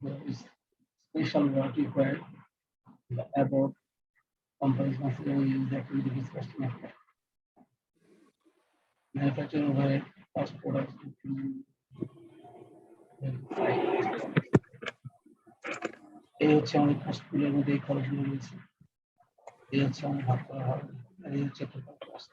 there is special work required. The above companies considering use activity-based costing applied. Manufacturing overhead cost products এই হচ্ছে আমাদের কস্টগুলোর মধ্যে এই খরচগুলো রয়েছে, এই হচ্ছে আমাদের ভাগ করা হয়, আর এই হচ্ছে টোটাল কস্ট।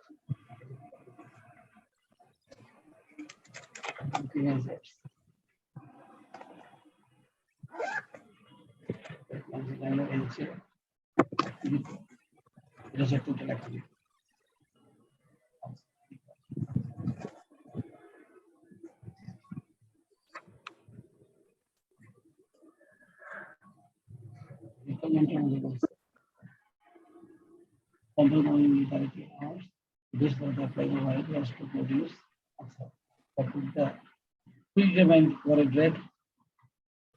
এটা হচ্ছে total activity. Compromising utility hours, this was the applying overhead was to produce. But with the predetermined overhead rate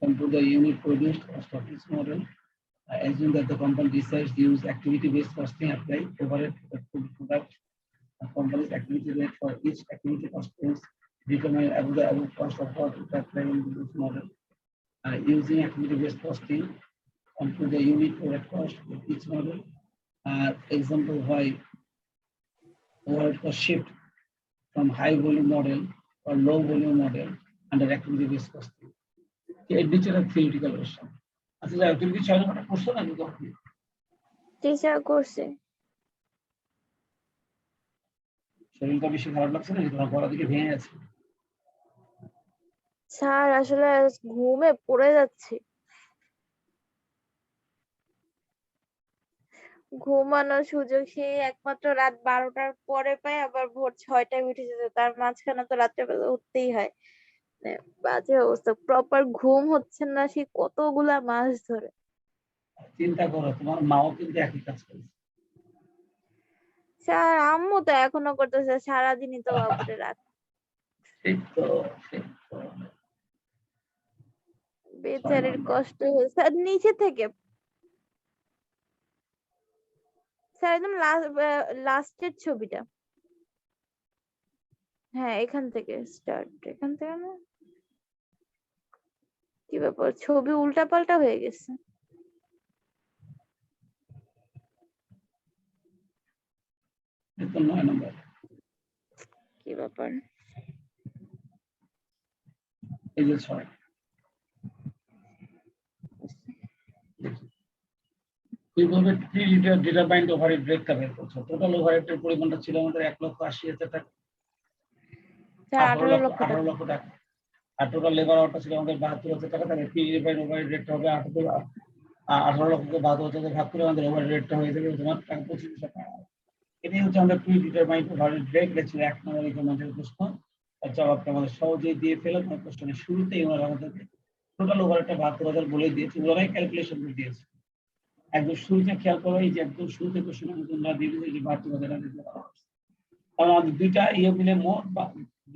compute the unit produced cost of this model. Assume that the company decides to use activity-based costing apply overhead for the food product. The company's activity rate for each activity cost is determined above the above cost of what to apply in this model. Using activity-based costing compute the unit overhead cost of each model. Example why overhead cost shift from high volume model or low volume model under activity-based costing. It is a theoretical question. আচ্ছা তুমি কি 6 নম্বরটা করছো নাকি কখনো? Teacher করছে। শরীরটা বেশি খারাপ লাগছে নাকি তোমার গলা দিকে ভেঙে গেছে? স্যার আসলে ঘুমে পড়ে যাচ্ছে। ঘুমানোর সুযোগ সেই একমাত্র রাত 12টার পরে পাই, আবার ভোর 6টায় উঠে যেতে, তার মাঝখানে তো রাত্রেবেলা উঠতেই হয়। বাজে অবস্থা, প্রপার ঘুম হচ্ছে না সেই কতগুলা মাস ধরে। চিন্তা করো তোমার মাও কিন্তু একই কাজ করে। স্যার আম্মু তো এখনো করতেছে, সারাদিনই তো বাবুরে রাত। ঠিক তো বেচারির কষ্ট হয়েছে। স্যার নিচে থেকে, স্যার একদম লাস্টের ছবিটা, হ্যাঁ এখান থেকে স্টার্ট, এখান থেকে না কি ব্যাপার, ছবি উল্টা পাল্টা হয়ে গেছে। কি ব্যাপার, এই যে 6 কিভাবে 3 লিটার ডিটারমাইন্ড ওভারহেড রেটটা বের করছো? টোটাল ওভারহেডের পরিমাণটা ছিল আমাদের 1,80,000 টাকা, 18 লক্ষ টাকা। আর টোটাল লেবার আওয়ারটা ছিল আমাদের 72,000 টাকা। তাহলে 3 ডিভাইড ওভারহেড রেটটা হবে 18 লক্ষকে 72,000 ভাগ করে আমাদের ওভারহেড রেটটা হয়ে যাবে তোমার টাকা 25,000 টাকা। এটাই হচ্ছে আমাদের প্রি ডিটারমাইন্ড ওভারহেড রেট। এটা ছিল 1 নম্বর রিকমেন্ডেড প্রশ্ন। তার জবাবটা আমাদের সহজেই দিয়ে ফেলে। তোমার কোশ্চেনের শুরুতেই ওরা আমাদেরকে টোটাল ওভারহেডটা 72,000 বলে দিয়েছে, ওরাই ক্যালকুলেশন করে দিয়েছে। একদম শুরুতে খেয়াল করো, এই যে একদম শুরুতে কোশ্চেনের মধ্যে আমরা দিয়ে দিয়েছি যে 72,000 টাকা। আমাদের দুইটা ইয়ে মিলে মোট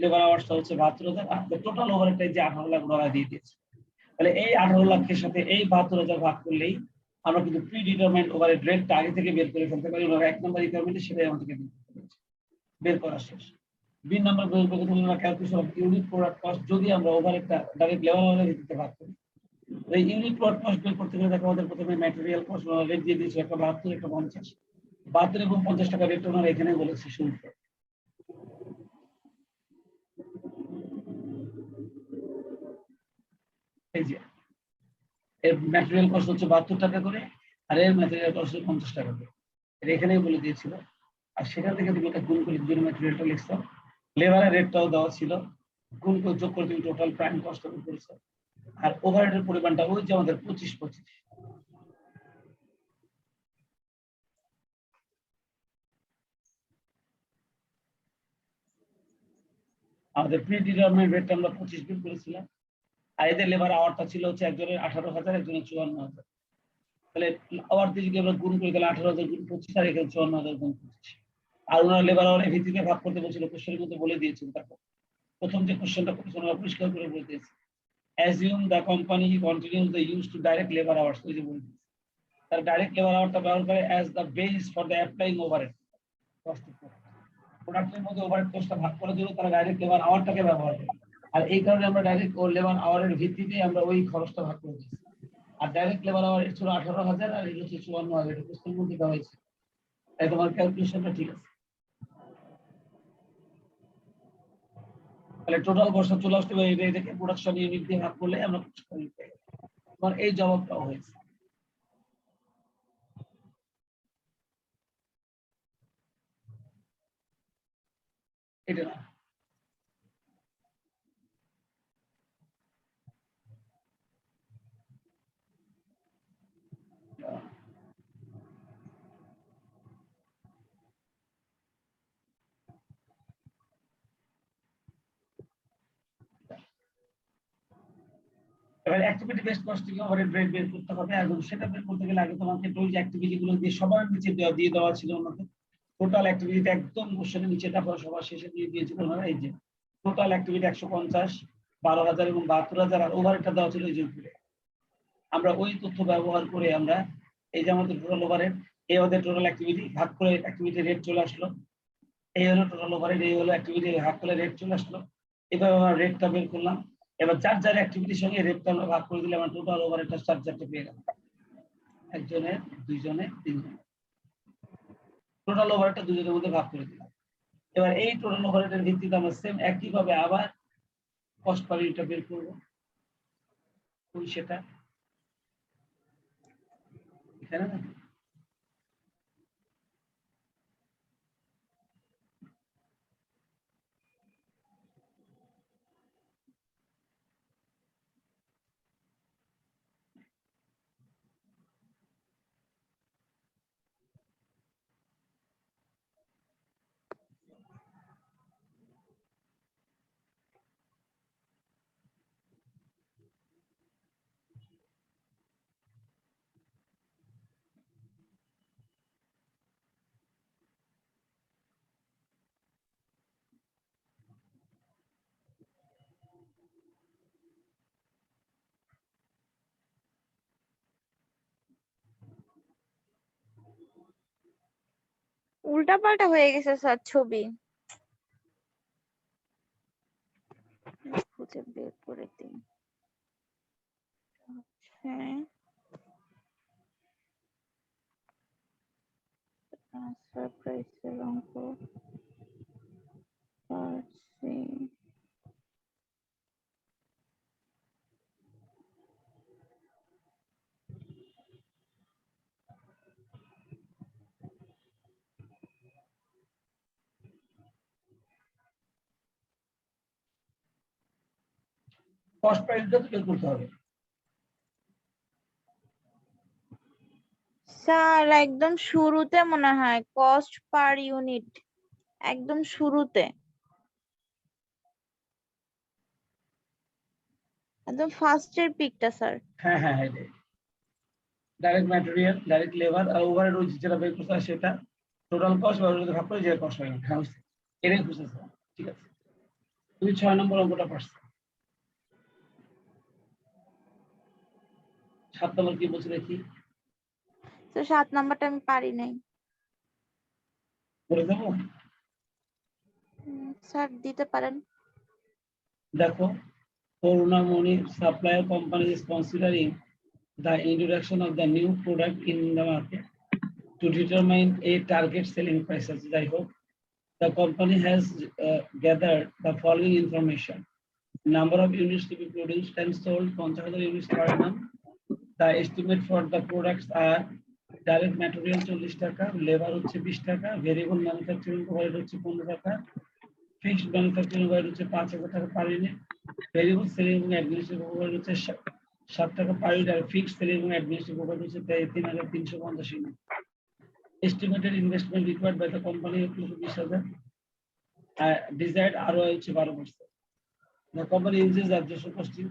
লেবার আওয়ার্সটা হচ্ছে 72,000, আর টোটাল ওভারহেডটা যে 18 লাখ ওরা দিয়ে দিয়েছে। তাহলে এই 18 লাখের সাথে এই 72,000 ভাগ করলেই আমরা কিন্তু প্রি ডিটারমাইন্ড ওভারহেড রেটটা আগে থেকে বের করে ফেলতে পারি। ওরা 1 নম্বর রিকোয়ারমেন্টে সেটাই আমাদেরকে বের করা শেষ। 2 নম্বর বের করতে হলে আমরা calculation of unit product cost, যদি আমরা ওভারহেডটা ডাইরেক্ট লেবার আওয়ারের ভিত্তিতে ভাগ করি, এই ইউনিট প্রোডাক্ট কস্ট বের করতে গেলে দেখো আমাদের প্রথমে ম্যাটেরিয়াল কস্ট রেট দিয়ে দিয়েছে একটা 72, একটা 50। 72 এবং 50 টাকা রেট ওনারা এখানে বলেছে শুরুতে। এই যে এর ম্যাটেরিয়াল কস্ট হচ্ছে 72 টাকা করে, আর এর ম্যাটেরিয়াল কস্ট হচ্ছে 50 টাকা করে, এটা এখানেই বলে দিয়েছিল। আর সেখান থেকে তুমি এটা গুণ করে যদি ম্যাটেরিয়ালটা লিখছো, লেবারের রেটটাও দেওয়া ছিল, গুণ করে যোগ করে তুমি টোটাল প্রাইম কস্টটা বের করেছো। আর ওভারহেডের পরিমাণটা ওই যে আমাদের 25। আমাদের প্রি ডিটারমাইন্ড রেটটা আমরা 25 বের করেছিলাম। আর এদের লেবার আওয়ারটা ছিল হচ্ছে একজনের 18,000, একজনের 54,000। তাহলে আওয়ার দিয়ে যদি আমরা গুণ করি তাহলে 18,000 গুণ 25 আর এখানে 54,000 গুণ 25। আর ওনারা লেবার আওয়ারের ভিত্তিতে ভাগ করতে বলছিল, কোশ্চেনের মধ্যে বলে দিয়েছিল। তারপর প্রথম যে কোশ্চেনটা করেছিল ওরা পরিষ্কার করে বলে দিয়েছে, assume the company continues the use to direct labour hours. ওই যে বলে দিয়েছে তার ডাইরেক্ট লেবার আওয়ারটা ব্যবহার করে as the base for the applying overhead cost. প্রোডাক্টের মধ্যে ওভারহেড কস্টটা ভাগ করে দিল, তারা ডাইরেক্ট লেবার আওয়ারটাকে ব্যবহার করে। আর এই কারণে আমরা ডাইরেক্ট ওর লেবার আওয়ারের ভিত্তিতে আমরা ওই খরচটা ভাগ করে দিচ্ছি। আর ডাইরেক্ট লেবার আওয়ার ছিল 18,000 আর এটা হচ্ছে 54,000, এটা কোশ্চেন মধ্যে দেওয়া হয়েছে, তাই তোমার ক্যালকুলেশনটা ঠিক আছে। তাহলে টোটাল খরচা চলে আসতে পারে, এটাকে প্রোডাকশন ইউনিট দিয়ে ভাগ করলে আমরা তোমার এই জবাবটাও হয়েছে। এটা না এবার activity based costing overhead rate বের করতে হবে। আর সেটা বের করতে গেলে আগে তোমাকে ওই যে অ্যাক্টিভিটি গুলো দিয়ে সবার নিচে দিয়ে দেওয়া ছিল আমাদের টোটাল অ্যাক্টিভিটি একদম কোশ্চেনের নিচে, তারপর সবার শেষে দিয়ে দিয়েছিল এই যে টোটাল অ্যাক্টিভিটি 150, 12,000 এবং 72,000, আর ওভারহেডটা দেওয়া ছিল এই যে উপরে। আমরা ওই তথ্য ব্যবহার করে আমরা এই যে আমাদের টোটাল ওভারহেড, এই আমাদের টোটাল অ্যাক্টিভিটি ভাগ করে অ্যাক্টিভিটি রেট চলে আসলো, এই হলো টোটাল ওভারহেড, এই হলো অ্যাক্টিভিটি ভাগ করে রেট চলে আসলো। এভাবে আমরা রেটটা বের করলাম। এবার যার যার অ্যাক্টিভিটির সঙ্গে রেটটা আমরা ভাগ করে দিলে আমরা টোটাল ওভারহেডটা চারটা পেয়ে গেলাম, একজনের, দুইজনের, তিনজনের। টোটাল ওভারহেডটা দুজনের মধ্যে ভাগ করে দিলাম। এবার এই টোটাল ওভারহেডের ভিত্তিতে আমরা সেম একইভাবে আবার কস্ট পার ইউনিটটা বের করবো। ওই সেটা এখানে না, উল্টাপাল্টা হয়ে গেছে স্যার ছবি, খুঁজে বের করে দিন। হ্যাঁ, ট্রান্সফার প্রাইসের অঙ্ক পাচ্ছি। কস্ট পার ইউনিটটা বের করতে হবে। স্যার একদম শুরুতে মনে হয় কস্ট পার ইউনিট, একদম শুরুতে, একদম ফার্স্টের পিকটা স্যার। হ্যাঁ হ্যাঁ হ্যাঁ, ডাইরেক্ট ম্যাটেরিয়াল, ডাইরেক্ট লেবার আর ওভারহেড ওই যেটা বের করতে হয় সেটা টোটাল কস্ট বা যদি ভাগ করে যে কস্ট হয়, হ্যাঁ এটাই বুঝতেছে। ঠিক আছে, তুমি 6 নম্বর অঙ্কটা পারছো। 7 নম্বর কি বলছে দেখি, তো 7 নাম্বারটা আমি পারি নাই। বলে দেবো? স্যার দিতে পারেন। দেখো, Corunamoni supplier company is considering the introduction of the new product in the market to determine a target selling prices. I hope the company has gathered the following information: number of units to be produced and sold 50,000 units per annum. The estimate for the products are direct material 40 টাকা, labor হচ্ছে 20 টাকা, variable manufacturing overhead হচ্ছে 15 টাকা, fixed manufacturing overhead হচ্ছে 5,000 টাকা per unit, variable selling এবং administrative overhead হচ্ছে 7 টাকা per unit, আর fixed selling এবং administrative overhead হচ্ছে 3,350 unit. Estimated investment required by the company 1,20,000. Desired ROI হচ্ছে 12%. The company uses adjusted costing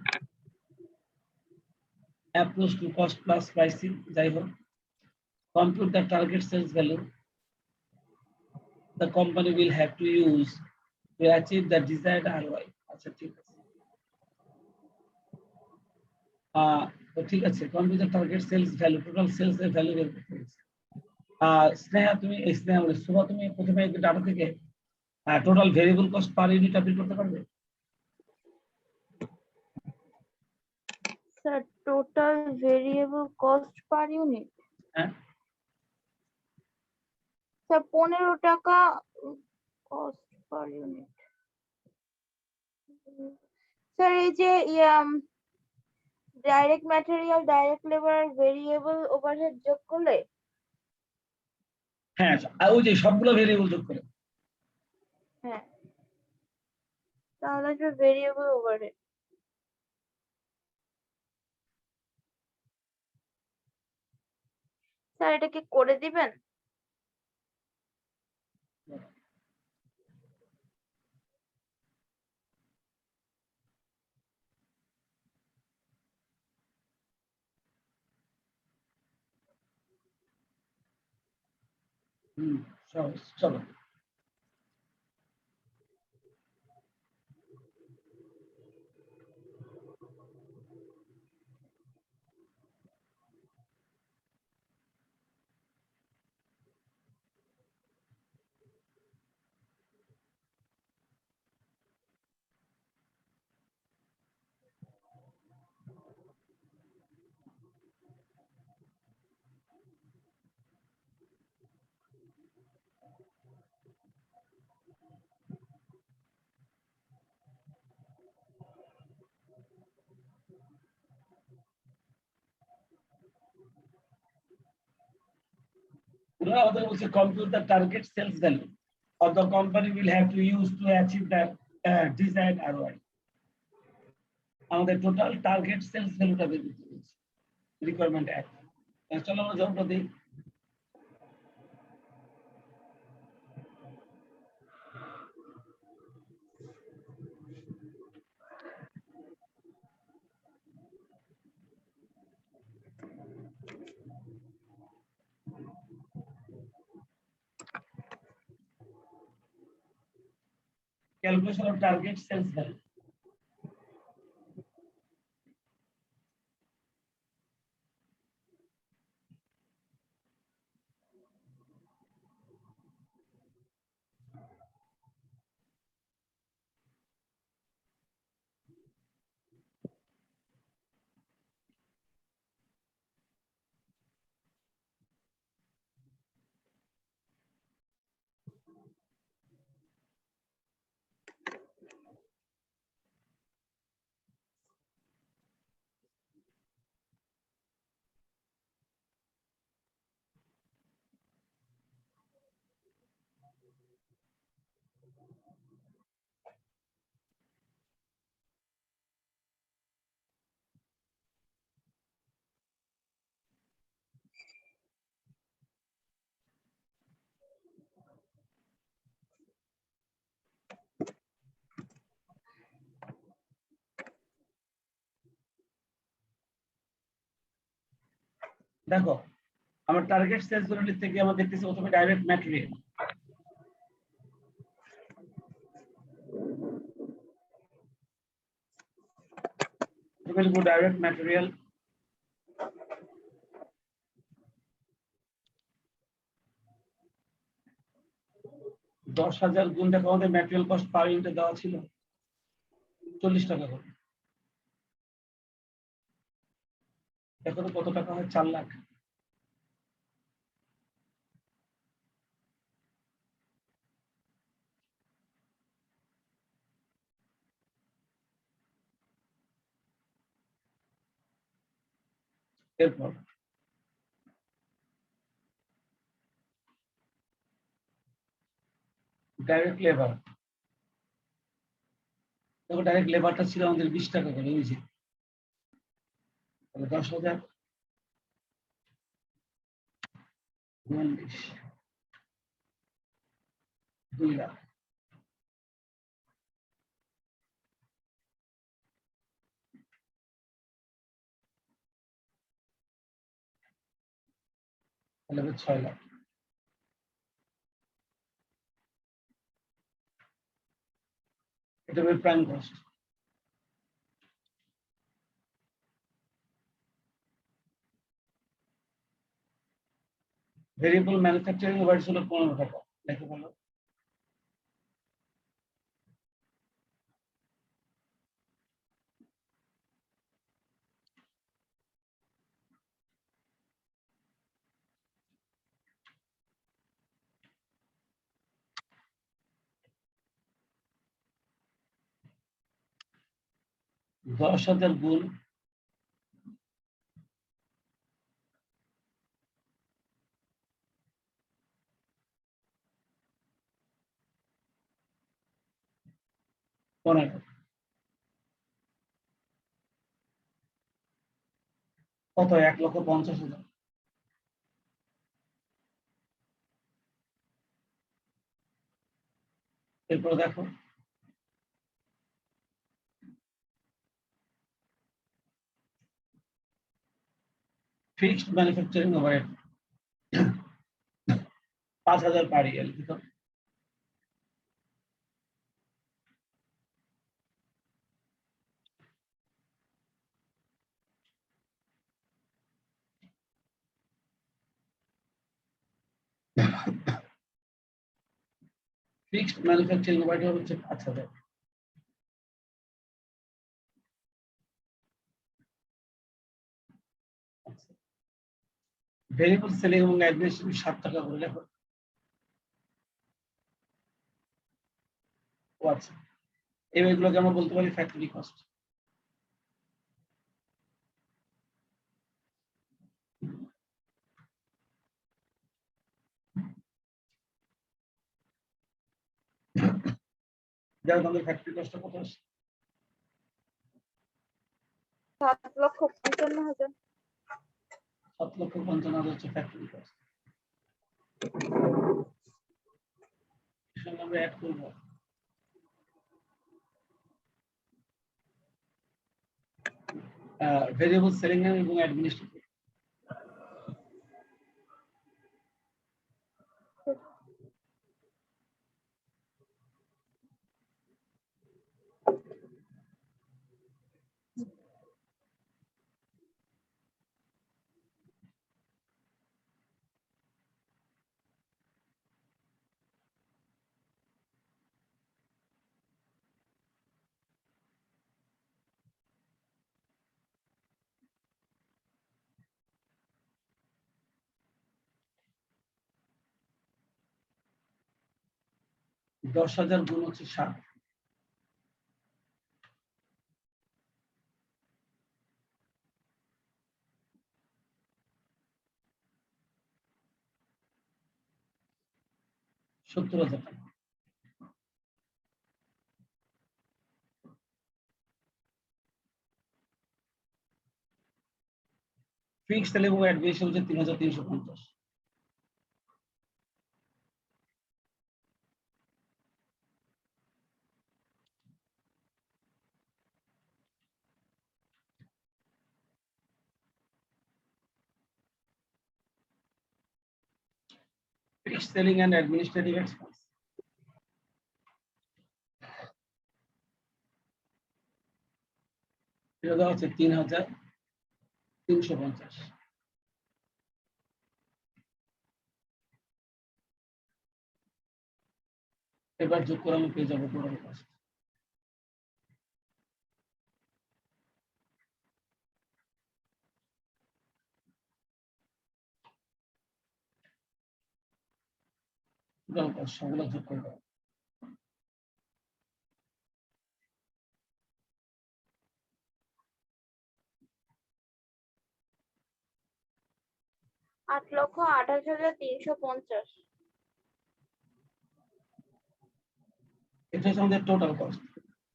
approach to cost plus pricing. যাই হোক, compute the target sales value the company will have to use to achieve the desired ROI. আচ্ছা ঠিক আছে, তো ঠিক আছে, compute the target sales value, total sales এর value বের করতে হবে। স্নেহা তুমি, স্নেহা বলে সুভা, তুমি প্রথমে ডাটা থেকে total variable cost per unit বের করতে পারবে? Sir total variable cost per unit হ্যাঁ স্যার 15 টাকা কস্ট পার ইউনিট। স্যার এই যে direct material direct labour variable overhead যোগ করলে হ্যাঁ ওই যে সবগুলো ভেরিয়েবল যোগ করে হ্যাঁ তাহলে আসবে ভেরিয়েবল ওভারহেড। স্যার এটা কি করে দিবেন? সহজ চলো ওরা আমাদের বলছে compute the target sales value of the company will have to use to achieve the desired ROI আমাদের টোটাল টার্গেট সেলস ভ্যালুটা বের করতে বলছে রিকোয়ারমেন্ট এক চলো আমরা জবাবটা দিই calculation of target sales value দেখো আমার টার্গেট সেলস ভ্যালু থেকে আমরা দেখতেছি প্রথমে ডাইরেক্ট ম্যাটেরিয়াল ডাইরেক্ট ম্যাটেরিয়াল 10,000 গুণ দেখো আমাদের ম্যাটেরিয়াল কস্ট পার ইউনিটে দেওয়া ছিল 40 টাকা করে দেখো তো কত টাকা হয় 4 লাখ এরপর ডাইরেক্ট লেবার দেখো ডাইরেক্ট লেবারটা ছিল আমাদের 20 টাকা করে ওই যে তাহলে 10,000 42 2 লাখ তাহলে 6 লাখ এটা হবে prime cost variable manufacturing overhead ছিল 15 টাকা দেখো বলো 10,000 গুণ পনেরো কত? 1,50,000। এরপর দেখো ফিক্সড ম্যানুফ্যাকচারিং ওভারহেড 5,000 পার ইয়ার। ফিক্সড ম্যানুফ্যাকচারিং ওভারহেড হচ্ছে 5,000। ভেরিয়েবল সেলিং এবং অ্যাডমিনিস্ট্রেটিভ 7 টাকা করে লেখো। ও আচ্ছা, এগুলোকে আমরা বলতে পারি ফ্যাক্টরি কস্ট। যারা আমাদের ফ্যাক্টরি কস্টটা কত আসে? 7,55,000। 7,55,000 হচ্ছে ফ্যাক্টরি কস্ট। আমরা অ্যাড করব ভেরিয়েবল সেলিং এবং অ্যাডমিনিস্ট্রেটিভ। দশ হাজার গুণ হচ্ছে 7। সত্তর হাজার টাকা। ফিক্সড সেলিং এবং অ্যাডমিনিস্ট্রেশন হচ্ছে 3,350। Fixed selling and administrative expense. এটা দেওয়া হচ্ছে 3,350। এবার যোগ করে আমি পেয়ে যাবো টোটাল কস্ট। টোটাল কস্ট সবগুলো যোগ করে দাও। আট লক্ষ 28,350। এটা হচ্ছে আমাদের টোটাল কস্ট।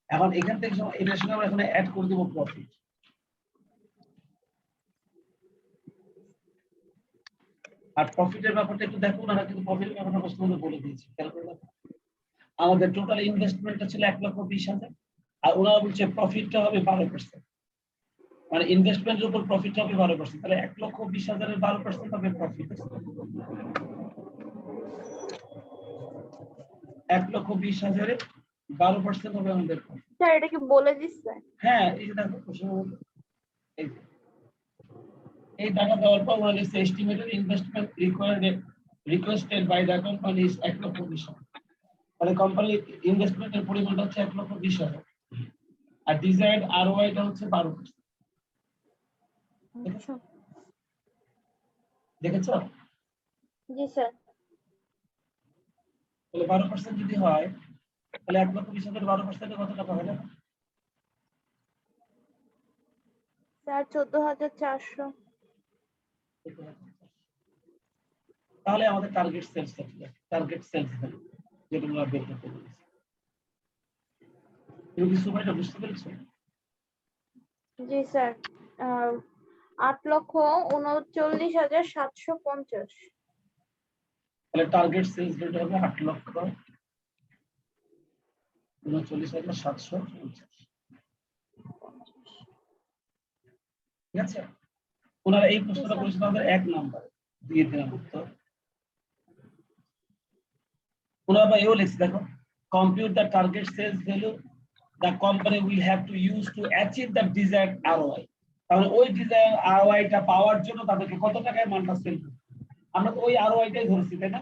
এখন এখান থেকে এটার সঙ্গে আমরা এখানে অ্যাড করে দেবো প্রফিট। আর প্রফিটের ব্যাপারটা একটু দেখো না, কিন্তু প্রফিটের ব্যাপারটা প্রশ্ন বলে দিয়েছি, খেয়াল করে দেখো। আমাদের টোটাল ইনভেস্টমেন্টটা ছিল 1,20,000 আর ওনারা বলছে প্রফিটটা হবে 12%। মানে ইনভেস্টমেন্টের উপর প্রফিট হবে 12%, তাহলে 1,20,000 এর 12% হবে প্রফিট। 1,20,000 এর 12% হবে আমাদের প্রফিট। স্যার এটা কি বলে দিচ্ছে? হ্যাঁ, এই যে দেখো এই টাকা দেওয়ার পর ওনারা লিখছে estimated investment requested by the company is 1,20,000। তাহলে কোম্পানির ইনভেস্টমেন্টের পরিমাণটা হচ্ছে 1,20,000 আর ডিজায়ার্ড আরওআইটা হচ্ছে 12%। আচ্ছা দেখেছো? জি স্যার। তাহলে 12% যদি হয় তাহলে 1,20,000 12% কত টাকা হবে? স্যার 14,400। তাহলে আমাদের target sales target sales value যেটা আমরা বের করতে বলেছি। তুমি কি সময়টা বুঝতে পেরেছো? জি স্যার, 8,39,750। তাহলে টার্গেট সেলস ভ্যালু হবে 8,39,750। ঠিক আছে, ওনারা এই প্রশ্নটা করেছিল আমাদের 1 নাম্বার দিয়ে দিলাম উত্তর। ওনারা বা এও লিখছে, দেখো, compute the target sales value the company will have to use to achieve the desired ROI। তাহলে ওই ডিজায়ার ROI টা পাওয়ার জন্য তাদেরকে কত টাকায় মালটা সেল করতে হবে। আমরা তো ওই ROI টাই ধরেছি, তাই না?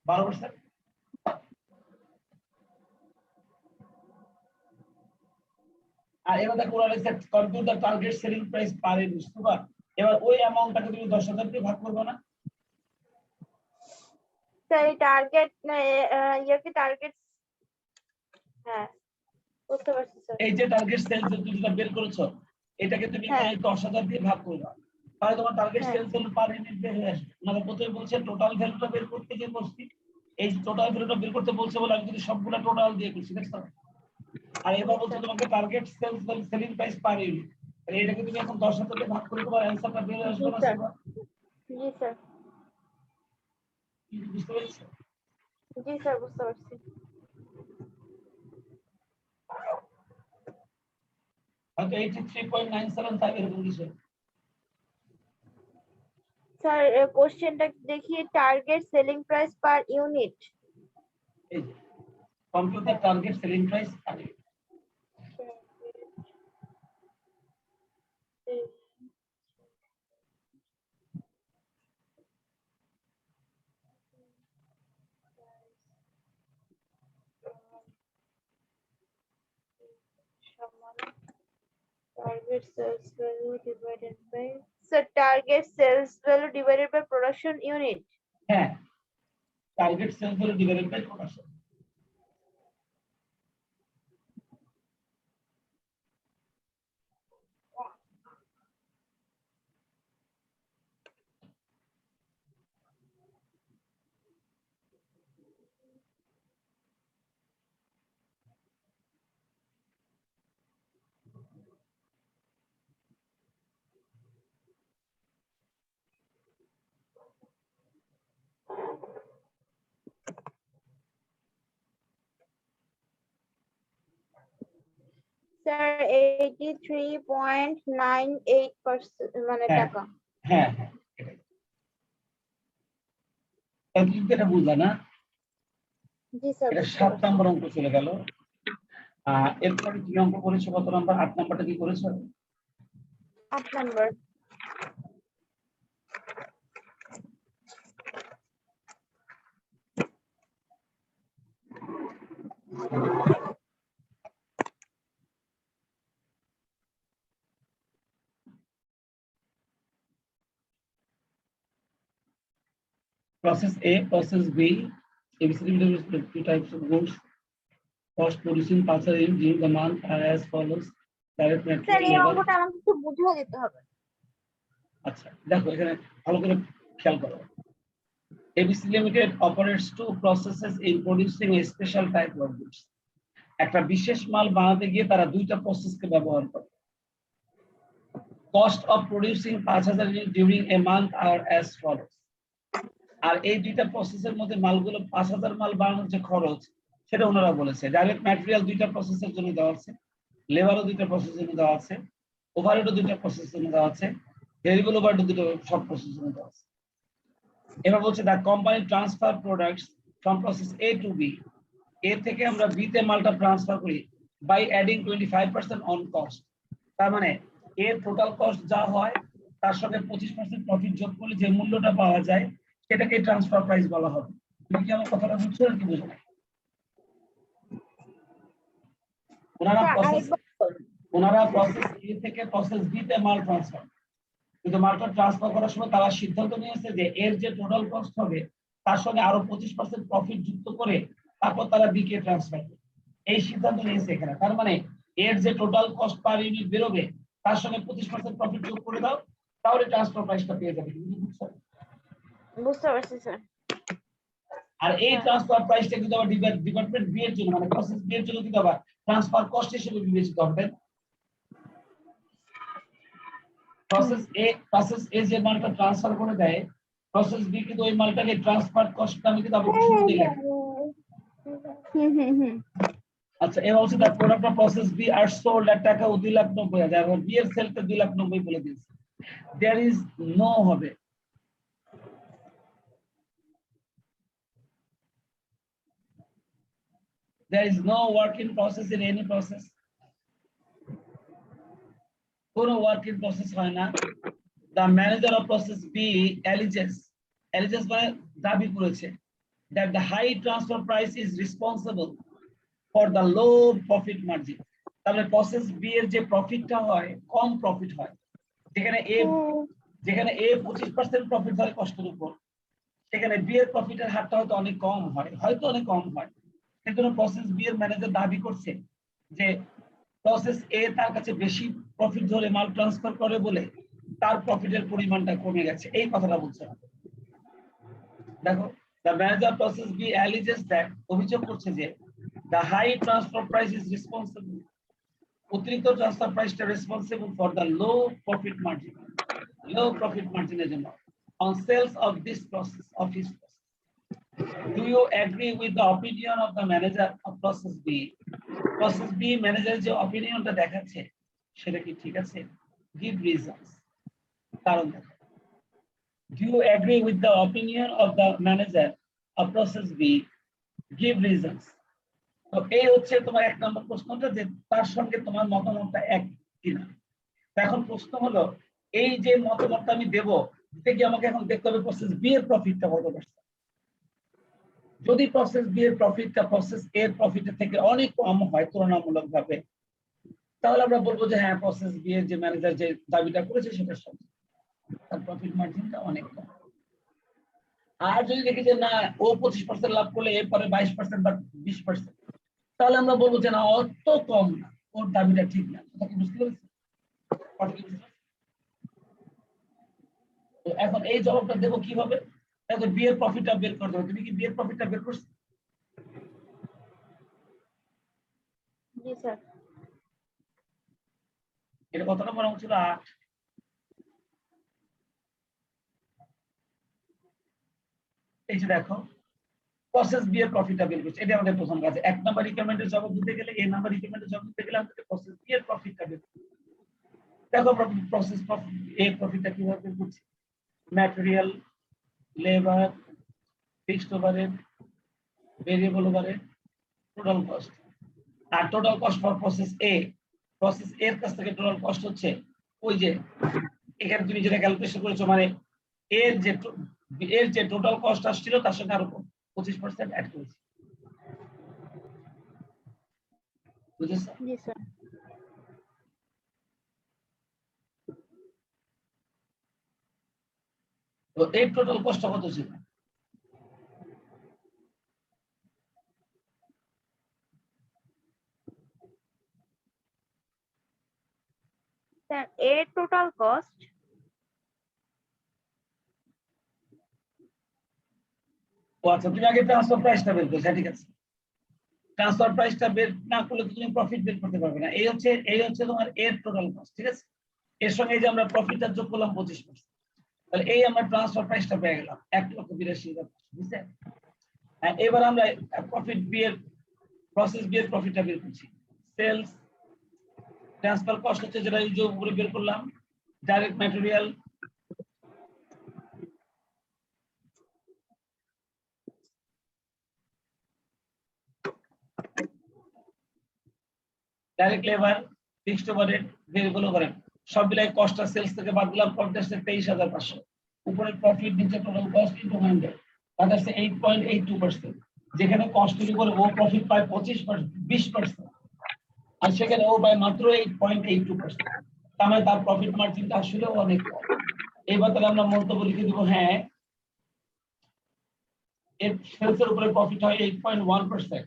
12%। আর এবার দেখো ওরা লিখছে compute the target selling price per unit। এবার ওই অ্যামাউন্টটাকে তুমি 10,000 দিয়ে ভাগ করবে না? স্যার এই টার্গেট কি টার্গেট? হ্যাঁ, বুঝতে পারছি স্যার। এই যে টার্গেট সেলস তুমি যেটা বের করেছো, এটাকে তুমি হ্যাঁ 10,000 দিয়ে ভাগ করবা, তাহলে তোমার টার্গেট হ্যাঁ সেলস ভ্যালু পার ইউনিট বের হয়ে আসবে। মানে প্রথমে বলছে টোটাল ভ্যালুটা বের করতে গিয়ে বলছি, এই টোটাল ভ্যালুটা বের করতে বলছে বলে আমি যদি সবগুলা টোটাল দিয়ে করছি, দেখছো? আর এবার বলছে তোমাকে target sales value selling price per unit, তাহলে এটাকে তুমি এখন 10,000 দিয়ে ভাগ করে তোমার অ্যানসারটা বের হয়ে জি আসবে না? স্যার, সেবা জি স্যার, বুঝতে পেরেছো? জি স্যার বুঝতে পারছি। হয়তো 83.975 এরকম কিছু। স্যার কোশ্চেনটা দেখি, target selling price per unit. এই যে computer target selling price per unit. Target sales value divided by, sir, target sales value divided by production unit. হ্যাঁ, target sales value divided by production. Sir, 83.98% মানে হ্যাঁ টাকা। হ্যাঁ হ্যাঁ, এটাই। তুমি এটা বুঝলা না? জি স্যার এটা বুঝতে 7 পারছি। নম্বর অঙ্ক চলে গেল। এরপরে কি অঙ্ক করেছো? কত নাম্বার? 8 নাম্বারটা কি করেছো? 8 number. Process A, process B, ABCD two types of goods. Cost producing parcel in during the month are as follows: direct sir material, এই labor। অঙ্কটা আমাকে একটু বুঝিয়ে দিতে হবে। আচ্ছা দেখো এখানে ভালো করে খেয়াল করো। ABC Limited operates two processes in producing a special type of goods। একটা বিশেষ মাল বানাতে গিয়ে তারা দুইটা প্রসেসকে ব্যবহার করে। Cost of producing 5,000 units during a month are as follows। আর এই দুইটা প্রসেসের মধ্যে মালগুলো 5,000 মাল বানানোর যে খরচ সেটা ওনারা বলেছে। ডাইরেক্ট ম্যাটেরিয়াল দুইটা প্রসেসের জন্য দেওয়া আছে, লেবারও দুইটা প্রসেসের জন্য দেওয়া আছে, ওভারহেডও দুইটা প্রসেসের জন্য দেওয়া আছে, ভেরিয়েবল ওভারহেড দুটো সব প্রসেসের জন্য দেওয়া আছে। এবার বলছে the company transfer products from process A to B। A থেকে আমরা বি তে মালটা ট্রান্সফার করি বাই অ্যাডিং 25% অন কস্ট। তার মানে এর টোটাল কস্ট যা হয় তার সঙ্গে 25% প্রফিট যোগ করলে যে মূল্যটা পাওয়া যায় সেটাকে ট্রান্সফার প্রাইস বলা হবে। তুমি কি আমার কথাটা বুঝছো নাকি বুঝো না? ওনারা প্রসেস এ থেকে প্রসেস বি তে মাল ট্রান্সফার, কিন্তু মালটা ট্রান্সফার করার সময় তারা সিদ্ধান্ত নিয়েছে যে এর যে টোটাল কস্ট হবে তার সঙ্গে আরো 25% প্রফিট যুক্ত করে তারপর তারা বি কে ট্রান্সফার করবে। এই সিদ্ধান্ত নিয়েছে এখানে। তার মানে এর যে টোটাল কস্ট পার ইউনিট বেরোবে তার সঙ্গে 25% প্রফিট যোগ করে দাও, তাহলে ট্রান্সফার প্রাইসটা পেয়ে যাবে। বুঝতে পারছি স্যার। আর এই ট্রান্সফার প্রাইসটা কিন্তু আবার ডিপার্টমেন্ট বি এর জন্য, মানে প্রসেস বি এর জন্য কিন্তু আবার ট্রান্সফার কস্ট হিসেবে বিবেচিত হবে। প্রসেস এ যে মালটা ট্রান্সফার করে দেয়, প্রসেস বি কিন্তু ওই মালটাকে ট্রান্সফার কস্ট নামে কিন্তু আবার শুরুতে লেখে। আচ্ছা, এবার হচ্ছে the product of process B are sold at টাকা 2,90,000, আর বি এর সেলটা 2,90,000 বলে দিয়েছে। দেয়ার ইজ নো হবে, there is no work in process in any process, কোনো work in process হয় না। The manager of process B alleges মানে দাবি করেছে that the high transfer price is responsible for the low profit margin। তাহলে process B এর যে প্রফিটটা হয় কম প্রফিট হয়, যেখানে এ 25% প্রফিট হয় কষ্টের উপর, সেখানে বি এর প্রফিটের হারটা হয়তো অনেক কম হয়, কিন্তু প্রসেস বি এর ম্যানেজার দাবি করছে যে প্রসেস এ তার কাছে বেশি প্রফিট ধরে মাল ট্রান্সফার করে বলে তার প্রফিটের পরিমাণটা কমে গেছে, এই কথাটা বলছে। দেখো, the manager process B alleges that, অভিযোগ করছে যে the high transfer price is responsible, অতিরিক্ত ট্রান্সফার প্রাইসটা responsible for the low profit margin এর জন্য on sales of this process of his process. Do you agree with the opinion of the manager of process B? Process B manager যে অপিনিয়নটা দেখাচ্ছে সেটা কি ঠিক আছে? Give reasons, কারণ দেখো। Do you agree with the opinion of the manager of process B? Give reasons. তো এই হচ্ছে তোমার এক নম্বর প্রশ্নটা, যে তার সঙ্গে তোমার মতামতটা এক কিনা। এখন প্রশ্ন হলো, এই যে মতামতটা আমি দেব, দিতে গিয়ে আমাকে এখন দেখতে হবে প্রসেস বি এর প্রফিটটা কত পার্সেন্ট। যদি প্রসেস বি এর প্রফিটটা প্রসেস এ এর প্রফিটের থেকে অনেক কম হয় তুলনামূলকভাবে, তাহলে আমরা বলবো যে হ্যাঁ, প্রসেস বি এর যে ম্যানেজার যে দাবিটা করেছে সেটার সঙ্গে তার প্রফিট মার্জিনটা অনেক কম। আর যদি দেখি যে না, ও 25% লাভ করলে এরপরে 22% বা 20%, তাহলে আমরা বলবো যে না, অত কম না, ওর দাবিটা ঠিক না। কথা কি বুঝতে পেরেছি? তো এখন এই জবাবটা দেবো কিভাবে? বি এর প্রফিটটা বের করতে হবে। তুমি কি বি এর প্রফিটটা বের করছো? জি স্যার। এটা কত নম্বর অঙ্ক ছিল? 8। এই যে দেখো, প্রসেস বি এর প্রফিটটা বের করছে, এটা আমাদের প্রথম কাজ। 1 নাম্বার রিকোয়ারমেন্টের জবাব দিতে গেলে, এ নাম্বার রিকোয়ারমেন্টের জবাব দিতে গেলে আমাদের প্রসেস বি এর প্রফিটটা বের করতে হবে। দেখো, প্রসেস এ প্রফিটটা কিভাবে বের করছি? Material, labour, fixed overhead, variable overhead, total cost. আর total cost for process A, process এর কাছ থেকে টোটাল কস্ট হচ্ছে ওই যে এখানে তুমি যেটা ক্যালকুলেশন করেছো, মানে এর যে টোটাল কস্ট আসছিল তার সঙ্গে আরো 25% অ্যাড করেছি। বুঝেছো? জি স্যার। তো এই টোটাল কস্ট কত ছিল? স্যার, এর টোটাল কস্ট ও আচ্ছা, তুমি আগে ট্রান্সফার প্রাইসটা বের করছো, ঠিক আছে। ট্রান্সফার প্রাইসটা বের না করলে তুমি প্রফিট বের করতে পারবে না। এই হচ্ছে তোমার এর টোটাল কস্ট, ঠিক আছে। এর সঙ্গে যে আমরা প্রফিটটা যোগ করলাম 25%, তাহলে এই আমরা ট্রান্সফার প্রাইসটা পেয়ে গেলাম 1,82,000। বুঝছেন? এবার আমরা প্রফিট বি এর প্রসেস বি এর প্রফিটটা বের করছি। সেলস ট্রান্সফার কস্ট হচ্ছে যেটা এই যে উপরে বের করলাম, direct material, direct labour, fixed overhead, variable overhead, সব মিলাই কস্টটা সেলস থেকে বাদ দিলাম, প্রফিট আসছে 23,500। উপরে প্রফিট, নিচে টোটাল কস্ট ইনটু 100, তাহলে আসছে 8.82%। যেখানে কস্টের উপরে ও প্রফিট পায় 20%, আর সেখানে ও পায় মাত্র 8.82%। তার মানে তার প্রফিট মার্জিনটা আসলে অনেক কম। এইবার তাহলে আমরা মন্তব্য লিখে দেবো, হ্যাঁ, এর সেলসের উপরে প্রফিট হয় 8.1%।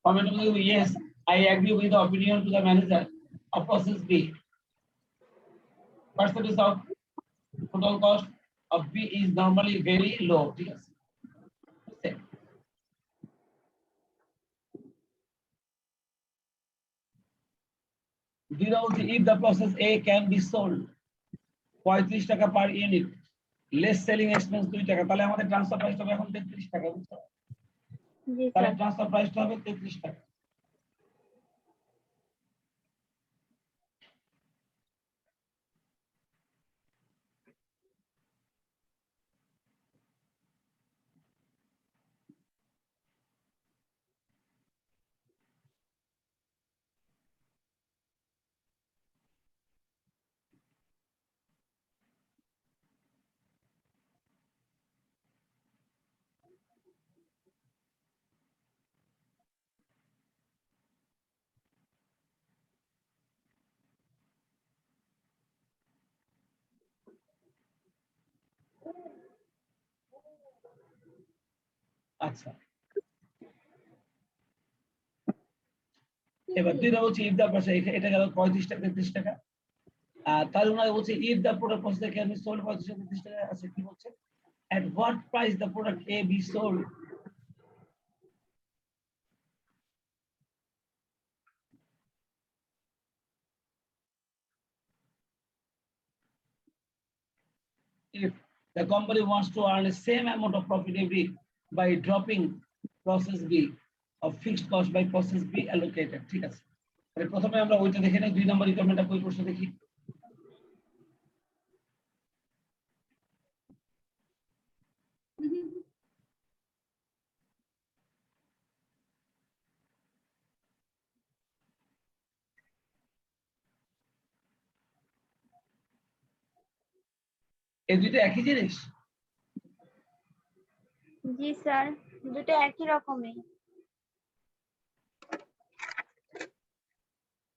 কমেন্ট করব, yes, I agree with the opinion to the manager of process B percentage of total cost of B is normally very low. ঠিক আছে? If the process A can be sold 35 টাকা per unit, less selling expense 2 টাকা, তাহলে আমাদের transfer price হবে এখন 33 টাকা, বুঝছো? জি তাহলে স্যার। ট্রান্সফার প্রাইসটা হবে 33 টাকা। আচ্ছা, এবার দুইটা হচ্ছে if the process, এটা গেল 35 টাকা 33 টাকা। আর তার মানে বলছে if the product process can be sold 35 টাকা 33 টাকা আছে, কি বলছে? At what price the product A be sold? If the company wants to earn the same amount of profit every by dropping process B of fixed cost by process B allocated, ঠিক আছে? তাহলে প্রথমে আমরা ওইটা দেখে নেই, 2 নম্বর রিকোয়ারমেন্টটা কই প্রশ্ন দেখি। এই দুইটা একই জিনিস? জি স্যার, দুটো একই রকমই।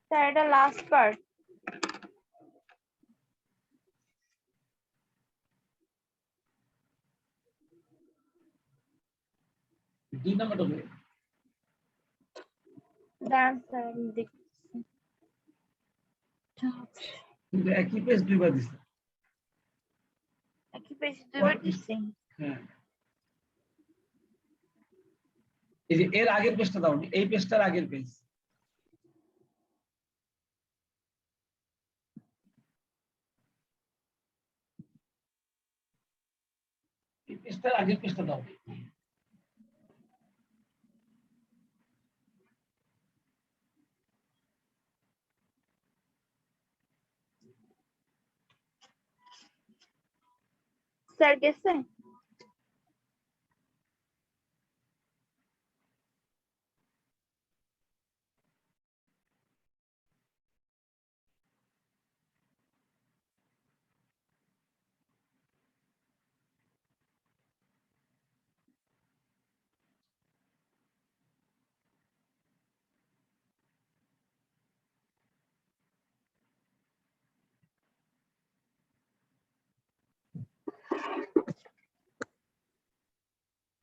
স্যার এটা লাস্ট পার্ট। 2 নম্বরটা হবে দাঁড়ান স্যার আমি দেখতেছি। কিন্তু একই পেজ দুইবার দিছে। একই পেজ দুইবার দিচ্ছি। হ্যাঁ, এই যে এর আগের পেজটা দাও, এই পেজটার আগের পেজ, এই পেজটার আগের পেজটা দাও। স্যার গেছে?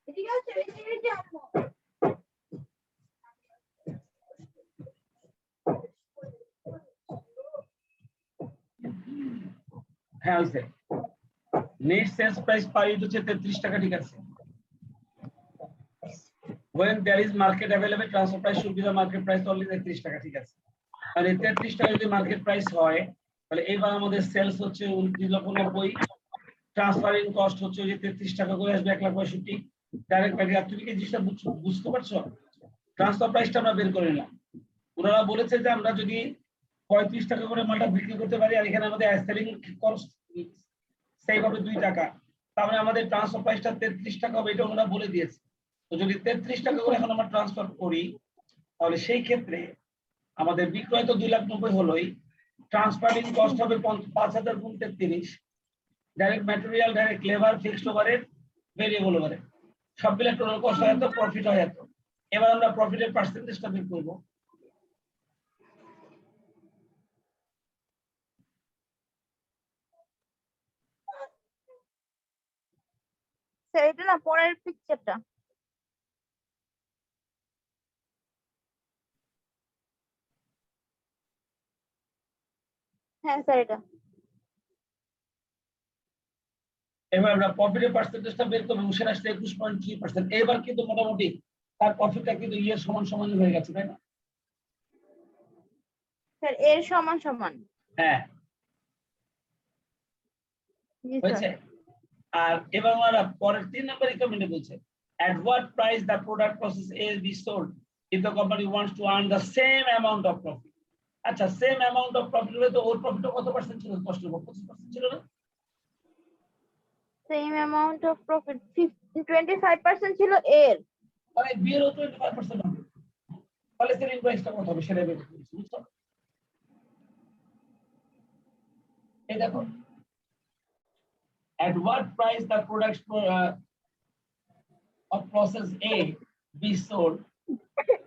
এদিকে আসো, এদিকে আসো। হ্যাঁ হইছে। Net sales price per unit হচ্ছে 33 টাকা, ঠিক আছে? when there is market available transfer price should be the market price only 33 টাকা, ঠিক আছে? আর এই 33 টাকা যদি মার্কেট প্রাইস হয়, তাহলে এইবার আমাদের সেলস হচ্ছে 29,90, ট্রান্সফারিং কস্ট হচ্ছে ওই যে 33 টাকা করে আসবে 1,65,000, ডাইরেক্ট ম্যাটেরিয়াল। তুমি কি জিনিসটা বুঝতে পারছো? ট্রান্সফার প্রাইসটা আমরা বের করে নিলাম। ওনারা বলেছে যে আমরা যদি 35 টাকা করে মালটা বিক্রি করতে পারি, আর এখানে আমাদের সেলিং কস্ট সেভ হবে 2 টাকা, তার মানে আমাদের ট্রান্সফার প্রাইসটা 33 টাকা হবে, এটা ওনারা বলে দিয়েছে। তো যদি 33 টাকা করে এখন আমরা ট্রান্সফার করি, তাহলে সেই ক্ষেত্রে আমাদের বিক্রয় তো 2,90,000 হলোই, ট্রান্সফারিং কস্ট হবে 5,000 গুণ 33, direct material, direct labour, fixed overhead, variable overhead, সব মিলে টোটাল কস্ট হয় এত, প্রফিট হয় এত। এবার আমরা প্রফিটের পার্সেন্টেজটা বের করব। স্যার এটা না পরের পিকচারটা। হ্যাঁ স্যার এটা। এবার আমরা প্রফিটের পার্সেন্টেজটা বের করবো, সেটা আসলে 21.3%। এবার কিন্তু মোটামুটি তার প্রফিটটা কিন্তু ইয়ের সমান সমান হয়ে গেছে, তাই না? স্যার এর সমান সমান। হ্যাঁ, জি স্যার। হয়েছে। আর এবার আমরা পরের 3 নম্বর রিকমেন্ডে বলছে, at what price the product process A is be sold if the company wants to earn the same amount of profit। আচ্ছা, সেম অ্যামাউন্ট অফ প্রফিট হলে তো ওর প্রফিট কত পার্সেন্ট ছিল? 25% ছিল না? সেম অ্যামাউন্ট অফ প্রফিট 25% ছিল এর। মানে বিয়েরও 25% হবে, তাহলে সেলিং প্রাইসটা কত হবে সেটা বের করতে বুঝছো? এই দেখো, at what price the products of process A be sold,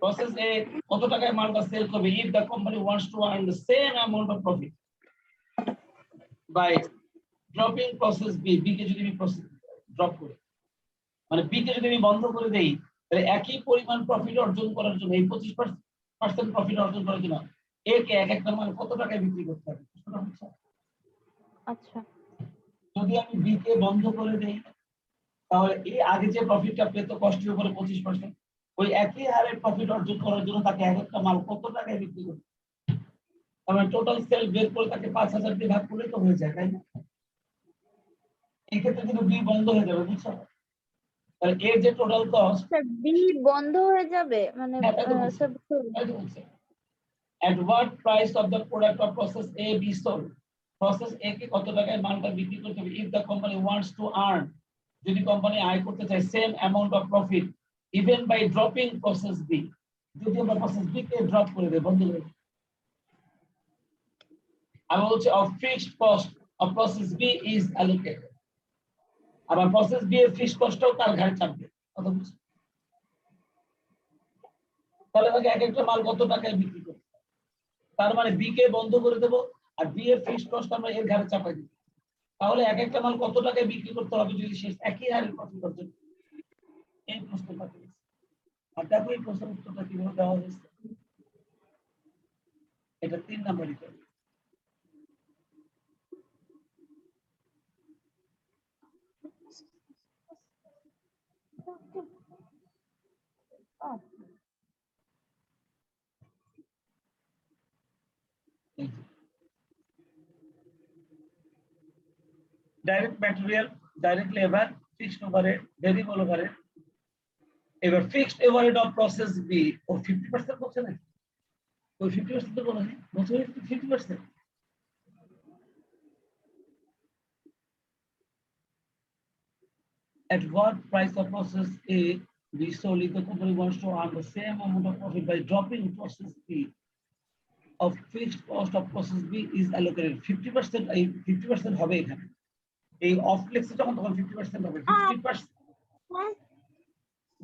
process A কত টাকায় মালটা সেল করবে if the company wants to earn the same amount of profit by dropping process B। B কে যদি আমি ড্রপ করি, মানে B কে যদি আমি বন্ধ করে দেই, তাহলে একই পরিমাণ প্রফিট অর্জন করার জন্য, এই 25% প্রফিট অর্জন করার জন্য A কে এক একটা মাল কত টাকায় বিক্রি করতে হবে? আচ্ছা, যদি আমি B কে বন্ধ করে দেই, তাহলে এই আগে যে প্রফিটটা পেতো কষ্টের উপরে 25%, ওই একই হারে প্রফিট অর্জন করার জন্য তাকে এক একটা মাল কত টাকায় বিক্রি করতে হবে? তাহলে টোটাল সেল বের করে তাকে 5000 দিয়ে ভাগ করলে তো হয়ে যায়, তাই না? এই ক্ষেত্রে কিন্তু বি বন্ধ হয়ে যাবে, বুঝছো? তাহলে এর যে টোটাল কস্ট, স্যার বি বন্ধ হয়ে যাবে মানে sir at what price of the product of process A be sold, process A কে কত টাকায় মালটা বিক্রি করতে হবে if the company wants to earn, যদি কোম্পানি আয় করতে চায় same amount of profit even by dropping process B, যদি আমরা process B কে ড্রপ করে দেই, বন্ধ করে দেই, আমি বলছি of fixed cost of process B is allocated, আবার প্রসেস বি এর ফিক্সড কস্টটাও তার ঘাড়ে চাপবে, কথা বুঝছো? তাহলে তাকে এক একটা মাল কত টাকায় বিক্রি করতে হবে, তার মানে বি কে বন্ধ করে দেব আর বি এর ফিক্সড কস্ট আমরা এর ঘাড়ে চাপাই দিব, তাহলে এক একটা মাল কত টাকায় বিক্রি করতে হবে যদি সে একই হারে প্রফিট অর্জন করে? এই প্রশ্নটা করেছে। আর দেখো এই প্রশ্নের উত্তরটা কিভাবে দেওয়া হয়েছে, এটা 3 নম্বরই করবে। Direct material, direct labour, fixed overhead, variable overhead. এবার fixed overhead of process B ও 50% বলছে না, ওই 50% তো বলা নেই, বলছে 50%। At what price of process A be sold if the company wants to earn the same amount of profit by dropping process B of fixed cost of process B is allocated 50%। এই 50% হবে এখানে, এই of ফ্লেক্সে যখন তখন 50% হবে, 50%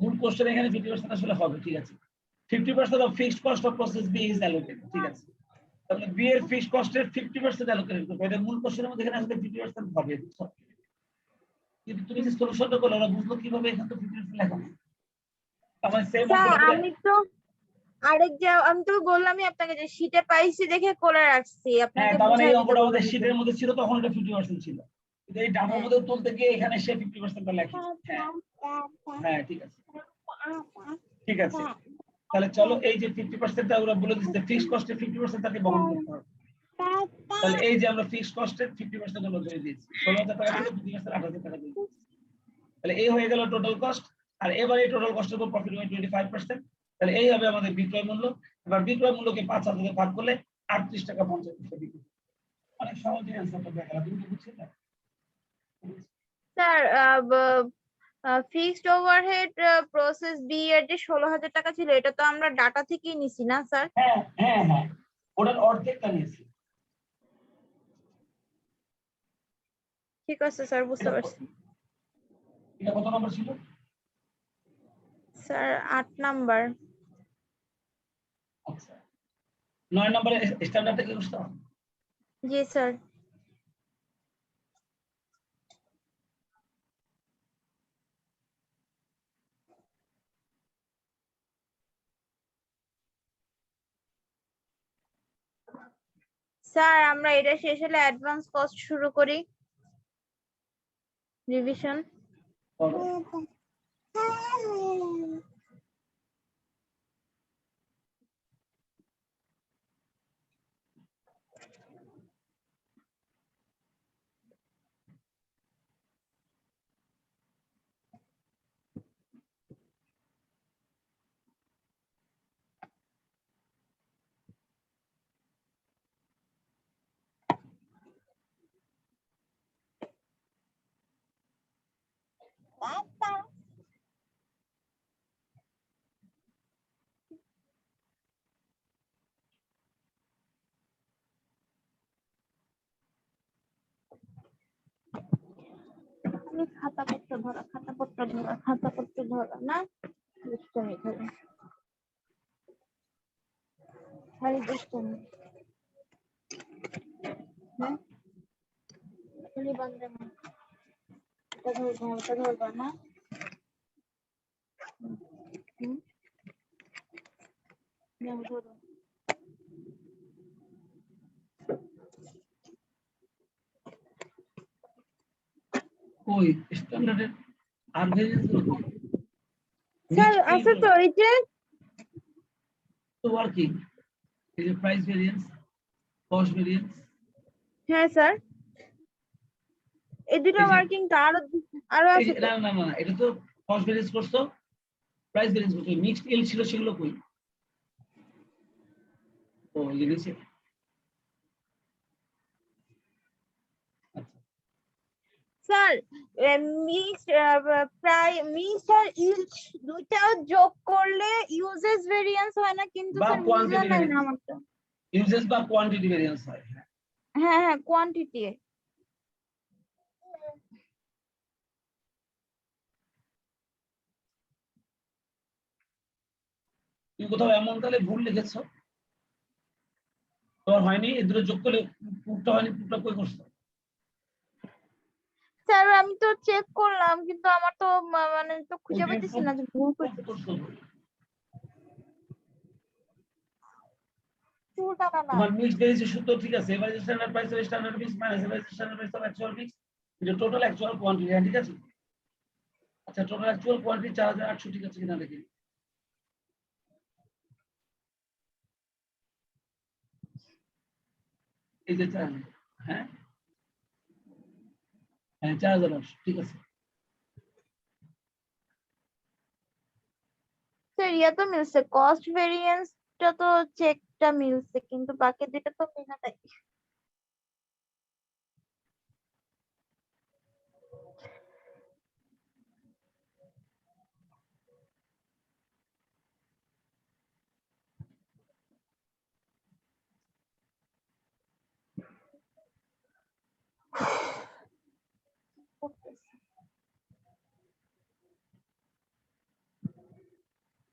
মূল question এখানে 50% আসলে হবে, ঠিক আছে। 50% of fixed cost of process B is allocated, ঠিক আছে। তাহলে B এর ফিক্সড কস্টের 50% অ্যালোকেটেড করবে, এটা মূল কোশ্চেনের মধ্যে এখানে আসলে 50% হবে, বুঝছো? কিন্তু তুমি যে সলিউশনটা করলে ওরা বুঝলো কিভাবে এখানে তো 50% লেখা নেই, আমার সেম অঙ্কটা আমি তো আমি তো বললামই আপনাকে যে শীটে পাইছি দেখে করে রাখছি, হ্যাঁ, আপনাকে তার মানে বুঝাই এই দিতে অঙ্কটা আমাদের বললাম। শীটের মধ্যে ছিল তখন এটা 50% ছিল, কিন্তু এই ডাটার মধ্যে তুলতে গিয়ে এখানে সে 50% লেখে। হ্যাঁ হ্যাঁ, ঠিক আছে ঠিক আছে। তাহলে চলো এই যে 50% টা ওরা বলে দিচ্ছে ফিক্সড কস্টের 50% তাকে বহন করতে হবে, তাহলে এই যে আমরা ফিক্সড কস্টের 50% আমরা ধরে দিয়েছি, 16,000 টাকা ছিল, 2 মাসের 8,000 টাকা দিয়ে দিয়েছি। তাহলে এই হয়ে গেল টোটাল কস্ট, আর এবার এই টোটাল কস্টের উপর প্রফিট হয় 25%, তাহলে এই হবে আমাদের বিক্রয় মূল্য। এবার বিক্রয় মূল্যকে 5,000 দিয়ে ভাগ করলে 38 টাকা 50 পয়সা বিক্রি। অনেক সহজে অ্যান্সারটা দেখালাম, তুমি কি বুঝছিলে? Sir fixed overhead process B এর যে 16,000 টাকা ছিল এটা তো আমরা ডাটা থেকেই নিছি না স্যার? হ্যাঁ হ্যাঁ হ্যাঁ, ওটার অর্ধেকটা নিয়েছি। ঠিক আছে স্যার, বুঝতে পারছি। এটা কত নম্বর ছিল? Sir 8 number. আচ্ছা, 9 নম্বরে স্ট্যান্ডার্ডটা কি বুঝতে? জি স্যার। স্যার আমরা এটা শেষ হলে অ্যাডভান্স কস্ট শুরু করি। রিভিশন। করো। খাতাপত্র ধরা না, দুষ্টমি খালি দুষ্টমি। হ্যাঁ খালি বান্ধব এটা ধরবা না। ধরো। কই স্ট্যান্ডার্ডের আর ভেরিয়েন্স গুলো কই? স্যার আছে তো এই যে তো ওয়ার্কিং এই যে প্রাইস ভেরিয়েন্স, কস্ট ভেরিয়েন্স। হ্যাঁ স্যার এই দুটো এই যে- ওয়ার্কিং তো আরো এই আছে যে- তো। না না না এটা তো কস্ট ভেরিয়েন্স করছো, প্রাইস ভেরিয়েন্স করছো, মিক্সড এল ছিল সেগুলো কই? ও লিখেছে। আচ্ছা স্যার মিক্সড আর ইল্ড দুইটা যোগ করলে ইউজেস ভেরিয়েন্স হয় না, কিন্তু বা স্যার মিলা কোয়ান্টিটি নাই না ভেরিয়েন্স, আমারটা। ইউজেস বা কোয়ান্টিটি ভেরিয়েন্স হয়। হ্যাঁ হ্যাঁ কোয়ান্টিটি। তুমি কোথাও এমন তাহলে ভুল লিখেছো, তোমার হয়নি, এ দুটো যোগ করলে পুরোটা হয়নি, পুরোটা কই করছো? স্যার আমি তো চেক করলাম কিন্তু আমার তো মানে তো খুঁজে তুমি পাইতেছি না যে ভুল করছি। করছো কই? চুল টানা না। তোমার মিক্স ভেরিয়েন্সের সূত্র ঠিক আছে, এভারেজ স্ট্যান্ডার্ড প্রাইস এর standard mix minus average standard price of actual mix, এটা টোটাল অ্যাকচুয়াল কোয়ান্টিটি। হ্যাঁ ঠিক আছে। আচ্ছা টোটাল অ্যাকচুয়াল কোয়ান্টিটি 4800 ঠিক আছে কিনা দেখি। এই যে হ্যাঁ হ্যাঁ 4800 ঠিক আছে। স্যার ইয়া তো মিলছে, কস্ট ভেরিয়েন্সটা তো চেকটা মিলছে কিন্তু বাকি দুটো তো মিলে নাই।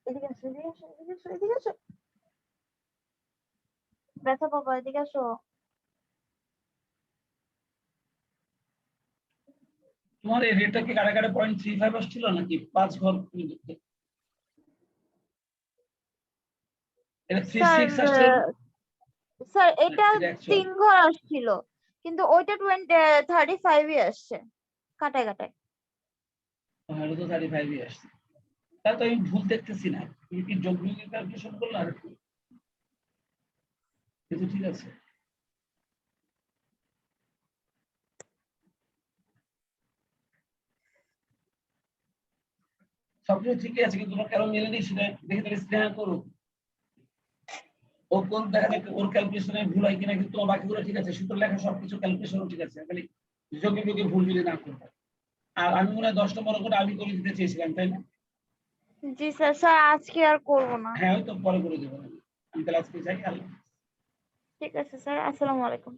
এদিকে আসো এদিকে আসো এদিকে আসো এদিকে আসো, ব্যথা পাবো, এদিকে আসো। তোমার এই রেটটা কি কারাগারে 0.35 আসছিল নাকি 5 ঘর? এটা 36 স্যার আসছিল না? স্যার এটা এটা অ্যাকচুয়াল 3 ঘর আসছিল কিন্তু ওইটা 35 আসছে কাটায় কাটায়। এটা তো 35 আসছে, তাহলে তো আমি ভুল দেখতেছি না। তুমি কি যোগবিয়োগ ক্যালকুলেশন করলে আর কি? কিন্তু ঠিক আছে, সবকিছু ঠিকই আছে, কিন্তু তোমার কেন মেলেনি সেটা দেখে তাহলে স্নেহা করো। ও কোন দেখা যাক ওর ক্যালকুলেশনে ভুল হয় কিনা, কিন্তু তোমার বাকিগুলো ঠিক আছে, সূত্র লেখা সবকিছু ক্যালকুলেশনও ঠিক আছে, খালি যোগে বিয়োগে ভুল যদি না করবে। আর আমি মনে হয় 10 নম্বর করে আমি করে দিতে চেয়েছিলাম, তাই না? জি স্যার, স্যার আজকে আর করবো না। হ্যাঁ ওই তো পরে করে দেবো আমি তাহলে আজকে যাই। আল্লাহ। ঠিক আছে স্যার, আসসালামু আলাইকুম।